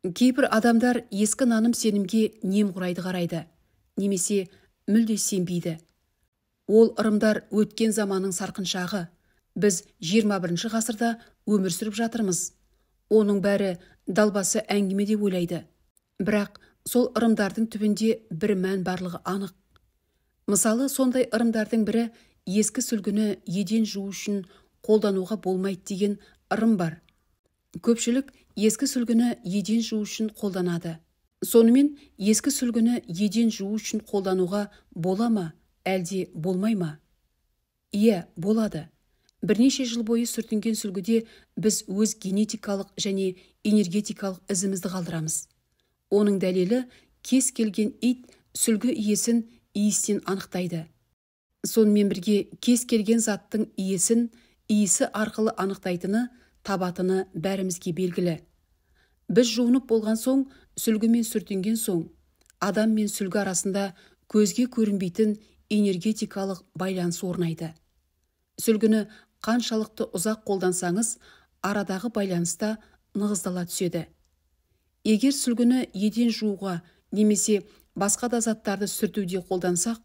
Кейбір адамдар ескі наным сенімге немқұрайды қарайды, немесе мүлде сенбейді. Ол ырымдар өткен заманның сарқыншағы. Біз 21 ғасырда өмір сүріп жатырмыз. Оның бәрі далбасы әңгіме деп ойлайды. Бірақ сол ырымдардың түбінде бір мән барлығы анық. Мысалы, сондай ырымдардың бірі ескі сүлгіні еден жуу үшін қолдануға болмайды деген ырым бар. Көпшілік ескі сүлгіні еден жуу үшін қолданады. Сонымен ескі сүлгіні еден жуу үшін қолдануға бола ма, әлде болмай ма? Иә, болады. Бірнеше жыл бойы сүртінген сүлгіде біз өз генетикалық және энергетикалық ізімізді қалдырамыз. Оның дәлелі кез келген ит сүлгі иесін иістен анықтайды. Сонымен бірге кез келген заттың иесін иісі арқылы анықтайтыны, табатыны бәрімізге белгілі. Біз жуынып болған соң, сүлгімен сүртінген соң, адам мен сүлгі арасында көзге көрінбейтін энергетикалық байланыс орнайды. Сүлгіні қаншалықты ұзақ қолдансаңыз, арадағы байланыста нығыздала түседі. Егер сүлгіні еден жууға немесе басқа да заттарды сүртуде қолдансақ,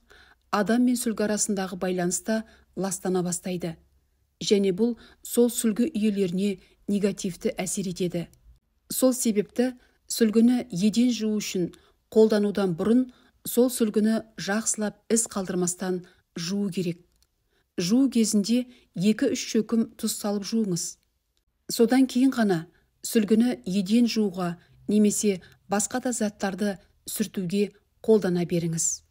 адам мен сүлгі арасындағы байланыста ластана бастайды. Және бұл сол сүлгі иелеріне негативті әсер етеді. Сол себепті сүлгіні еден жуу үшін қолданудан бұрын сол сүлгіні жақсылап із қалдырмастан жуу керек. Жуу кезінде 2-3 шөкім тұз салып жуыңыз. Содан кейін ғана сүлгіні еден жууға немесе басқа да заттарды сүртуге қолдана беріңіз.